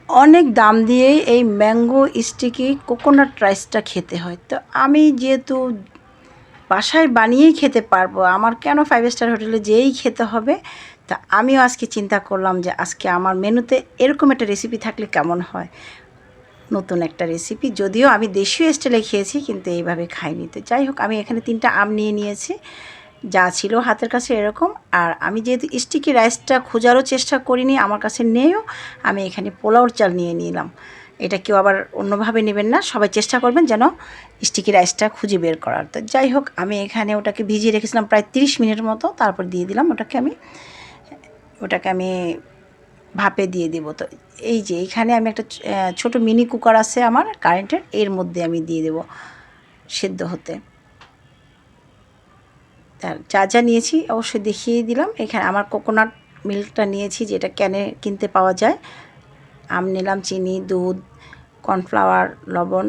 অনেক দাম দিয়েই এই ম্যাঙ্গো স্টিকি কোকোনাট রাইসটা খেতে হয়। তো আমি যেহেতু বাসায় বানিয়েই খেতে পারবো, আমার কেন 5 স্টার হোটেলে যেয়েই খেতে হবে। তা আমিও আজকে চিন্তা করলাম যে আজকে আমার মেনুতে এরকম একটা রেসিপি থাকলে কেমন হয়। নতুন একটা রেসিপি, যদিও আমি দেশীয় স্টাইলে খেয়েছি কিন্তু এইভাবে খাইনি। তো যাই হোক, আমি এখানে 3টা আম নিয়ে নিয়েছি, যা ছিল হাতের কাছে এরকম। আর আমি যেহেতু স্টিকি রাইসটা খোঁজারও চেষ্টা করিনি, আমার কাছে নেইও, আমি এখানে পোলাওর চাল নিয়ে নিলাম। এটা কেউ আবার অন্যভাবে নেবেন না, সবাই চেষ্টা করবেন যেন স্টিকি রাইসটা খুঁজে বের করার। তো যাই হোক, আমি এখানে ওটাকে ভিজিয়ে রেখেছিলাম প্রায় 30 মিনিট মতো, তারপর দিয়ে দিলাম ওটাকে আমি ভাপে দিয়ে দিব। তো এই যে এইখানে আমি একটা ছোট মিনি কুকার আছে আমার কারেন্টের, এর মধ্যে আমি দিয়ে দেব সেদ্ধ হতে। আর যা যা নিয়েছি অবশ্যই দেখিয়ে দিলাম। এখানে আমার কোকোনাট মিল্কটা নিয়েছি, যেটা ক্যানে কিনতে পাওয়া যায়। আম নিলাম, চিনি, দুধ, কর্নফ্লাওয়ার, লবণ,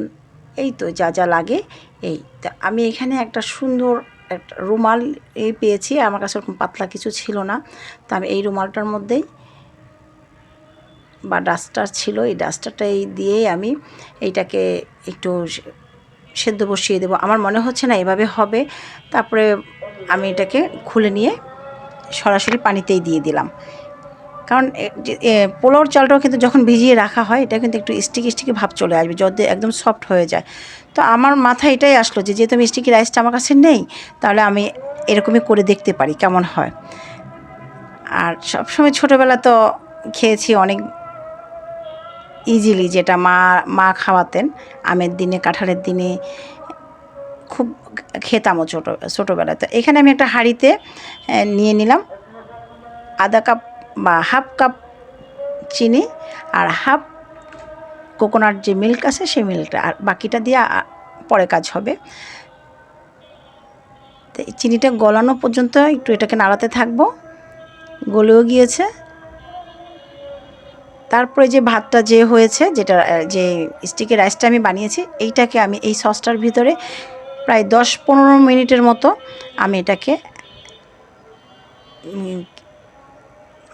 এই তো যা যা লাগে। এই তো আমি এখানে একটা সুন্দর একটা রুমাল পেয়েছি, আমার কাছে ওরকম পাতলা কিছু ছিল না। তো আমি এই রুমালটার মধ্যেই বা ডাস্টার ছিল, এই ডাস্টারটা দিয়েই আমি এইটাকে একটু সেদ্ধ বসিয়ে দেবো। আমার মনে হচ্ছে না এভাবে হবে। তারপরে আমি এটাকে খুলে নিয়ে সরাসরি পানিতেই দিয়ে দিলাম, কারণ পোলাওর চালটাও কিন্তু যখন ভিজিয়ে রাখা হয় এটা কিন্তু একটু স্টিকি স্টিকি ভাব চলে আসবে, যদি একদম সফট হয়ে যায়। তো আমার মাথায় এটাই আসলো যে যেহেতু স্টিকি রাইসটা আমার কাছে নেই, তাহলে আমি এরকমই করে দেখতে পারি কেমন হয়। আর সবসময় ছোটোবেলা তো খেয়েছি অনেক ইজিলি, যেটা মা খাওয়াতেন আমের দিনে, কাঁঠালের দিনে খুব খেতামও ছোটোবেলায়। তো এখানে আমি একটা হাঁড়িতে নিয়ে নিলাম আধা কাপ বা হাফ কাপ চিনি আর হাফ কোকোনাট যে মিল্ক আছে সেই মিল্কটা, আর বাকিটা দিয়ে পরে কাজ হবে। তো চিনিটা গলানো পর্যন্ত একটু এটাকে নাড়াতে থাকবো। গলেও গিয়েছে। তারপরে যে ভাতটা যে হয়েছে, যেটা যে স্টিকি রাইসটা আমি বানিয়েছি, এইটাকে আমি এই সসটার ভিতরে প্রায় 10-15 মিনিটের মতো আমি এটাকে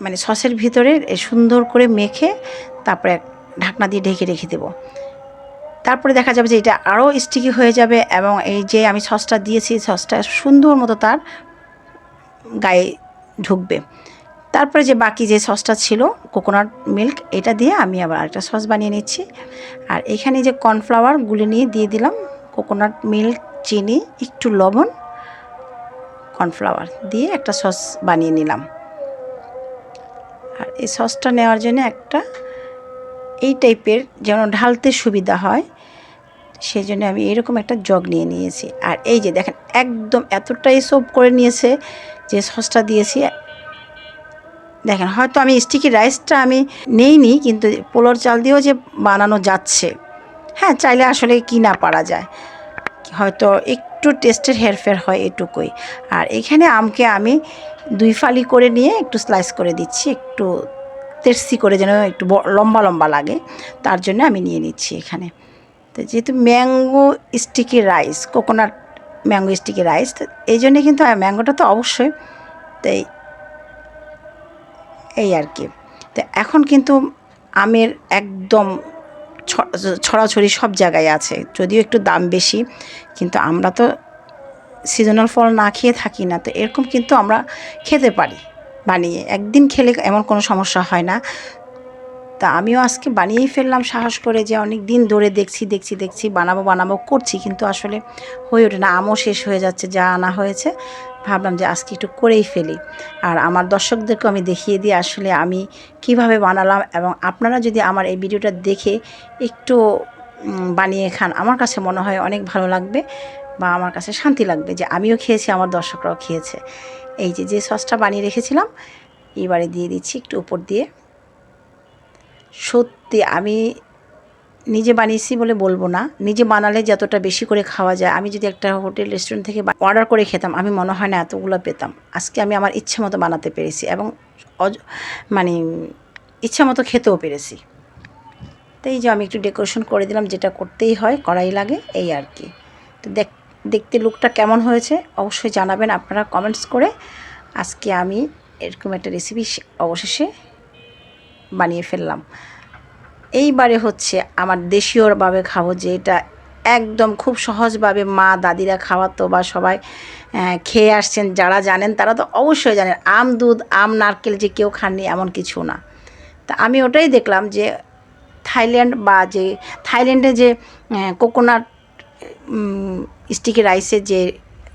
মানে সসের ভিতরে সুন্দর করে মেখে তারপরে ঢাকনা দিয়ে ঢেকে রেখে দেবো। তারপরে দেখা যাবে যে এটা আরও স্টিকি হয়ে যাবে এবং এই যে আমি সসটা দিয়েছি, সসটা সুন্দর মতো তার গায়ে ঢুকবে। তারপরে যে বাকি যে সসটা ছিল কোকোনাট মিল্ক, এটা দিয়ে আমি আবার আরেকটা সস বানিয়ে নিচ্ছি। আর এখানে যে কর্নফ্লাওয়ার গুলে নিয়ে দিয়ে দিলাম, কোকোনাট মিল্ক, চিনি, একটু লবণ, কর্নফ্লাওয়ার দিয়ে একটা সস বানিয়ে নিলাম। আর এই সসটা নেওয়ার জন্য একটা এই টাইপের যেন ঢালতে সুবিধা হয়, সেই জন্য আমি এরকম একটা জগ নিয়ে নিয়েছি। আর এই যে দেখেন একদম এতটাই সোপ করে নিয়েছে যে সসটা দিয়েছি। দেখেন হয়তো আমি স্টিকি রাইসটা আমি নেইনি, কিন্তু পোলাওর চাল দিয়েও যে বানানো যাচ্ছে। হ্যাঁ, চাইলে আসলে কি না পারা যায়, হয়তো একটু টেস্টের হেরফের হয় এটুকুই। আর এখানে আমকে আমি 2 ফালি করে নিয়ে একটু স্লাইস করে দিচ্ছি, একটু তেরসি করে যেন একটু লম্বা লম্বা লাগে, তার জন্য আমি নিয়ে নিচ্ছি এখানে। তো যেহেতু mango sticky rice, coconut mango sticky rice, তো এই জন্যে কিন্তু ম্যাঙ্গোটা তো অবশ্যই, তাই এই আর কি। তো এখন কিন্তু আমের একদম ছড়াছড়ি সব জায়গায় আছে, যদিও একটু দাম বেশি, কিন্তু আমরা তো সিজনাল ফল না খেয়ে থাকি না। তো এরকম কিন্তু আমরা খেতে পারি বানিয়ে, একদিন খেলে এমন কোনো সমস্যা হয় না। তা আমিও আজকে বানিয়েই ফেললাম সাহস করে, যে অনেক দিন ধরে দেখছি বানাবো করছি, কিন্তু আসলে হয়ে ওঠে না, আমও শেষ হয়ে যাচ্ছে যা আনা হয়েছে। ভাবলাম যে আজকে একটু করেই ফেলি, আর আমার দর্শকদেরকেও আমি দেখিয়ে দিই আসলে আমি কিভাবে বানালাম। এবং আপনারা যদি আমার এই ভিডিওটা দেখে একটু বানিয়ে খান, আমার কাছে মনে হয় অনেক ভালো লাগবে বা আমার কাছে শান্তি লাগবে যে আমিও খেয়েছি, আমার দর্শকরাও খেয়েছে। এই যে সসটা বানিয়ে রেখেছিলাম, এবারে দিয়ে দিচ্ছি একটু উপর দিয়ে। সত্যি আমি নিজে বানিয়েছি বলে বলবো না, নিজে বানালে যতটা বেশি করে খাওয়া যায়, আমি যদি একটা হোটেল রেস্টুরেন্ট থেকে অর্ডার করে খেতাম, আমি মনে হয় না এতগুলো পেতাম। আজকে আমি আমার ইচ্ছে মতো বানাতে পেরেছি এবং মানে ইচ্ছা মতো খেতেও পেরেছি। তো এই যে আমি একটু ডেকোরেশন করে দিলাম, যেটা করতেই হয়, করাই লাগে, এই আর কি। তো দেখতে লুকটা কেমন হয়েছে অবশ্যই জানাবেন আপনারা কমেন্টস করে। আজকে আমি এরকম একটা রেসিপি অবশেষে বানিয়ে ফেললাম। এইবারে হচ্ছে আমার দেশীয়ভাবে খাবো, যে এটা একদম খুব সহজভাবে মা দাদিরা খাওয়াতো বা সবাই খেয়ে আসছেন, যারা জানেন তারা তো অবশ্যই জানেন, আম দুধ আম নারকেল যে কেউ খাননি এমন কিছু না। তা আমি ওটাই দেখলাম যে থাইল্যান্ড বা যে থাইল্যান্ডে যে কোকোনাট স্টিকি রাইসের যে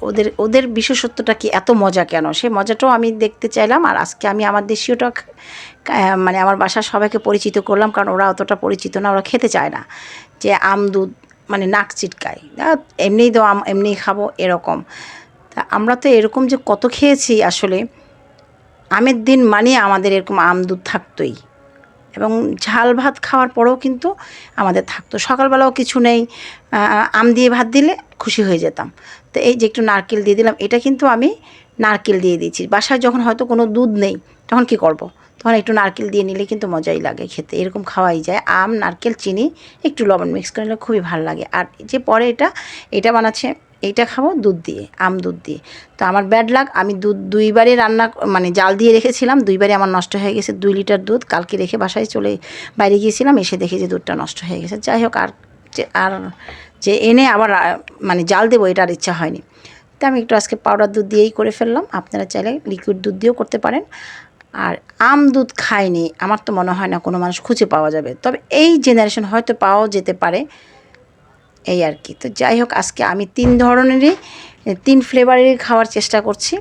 ওদের ওদের বিশেষত্বটা কি, এত মজা কেন, সেই মজাটাও আমি দেখতে চাইলাম। আর আজকে আমি আমার দেশীয়টা মানে আমার বাসার সবাইকে পরিচিত করলাম, কারণ ওরা অতটা পরিচিত না, ওরা খেতে চায় না যে আম দুধ মানে নাক চিটকায়, এমনিই তো আম এমনিই খাবো এরকম। তা আমরা তো এরকম যে কত খেয়েছি আসলে, আমের দিন মানে আমাদের এরকম আম দুধ থাকতোই, এবং ঝাল ভাত খাওয়ার পরেও কিন্তু আমাদের থাকতো। সকালবেলাও কিছু নেই, আম দিয়ে ভাত দিলে খুশি হয়ে যেতাম। তো এই যে একটু নারকেল দিয়ে দিলাম, এটা কিন্তু আমি নারকেল দিয়ে দিয়েছি। বাসায় যখন হয়তো কোনো দুধ নেই তখন কি করব, তখন একটু নারকেল দিয়ে নিলে কিন্তু মজাই লাগে খেতে, এরকম খাওয়াই যায়। আম নারকেল চিনি একটু লবণ মিক্স করে নিলে খুবই ভালো লাগে। আর যে পরে এটা বানাচ্ছে, এইটা খাবো দুধ দিয়ে, আম দুধ দিয়ে। তো আমার ব্যাড লাক, আমি দুধ দুইবারই রান্না মানে জাল দিয়ে রেখেছিলাম, দুইবারই আমার নষ্ট হয়ে গেছে। 2 লিটার দুধ কালকে রেখে বাসায় বাইরে গিয়েছিলাম, এসে দেখি যে দুধটা নষ্ট হয়ে গেছে। যাই হোক, আর যে এনে আবার মানে জাল দেবো এটা আর ইচ্ছা হয়নি। তো আমি একটু আজকে পাউডার দুধ দিয়েই করে ফেললাম, আপনারা চাইলে লিকুইড দুধ দিয়েও করতে পারেন। আর আম দুধ খায়নি আমার তো মনে হয় না কোনো মানুষ খুঁজে পাওয়া যাবে, তবে এই জেনারেশন হয়তো পাওয়াও যেতে পারে, এই আর কি। তো যাই হোক, আজকে আমি 3 ধরনেরই 3 ফ্লেভারেরই খাওয়ার চেষ্টা করছি।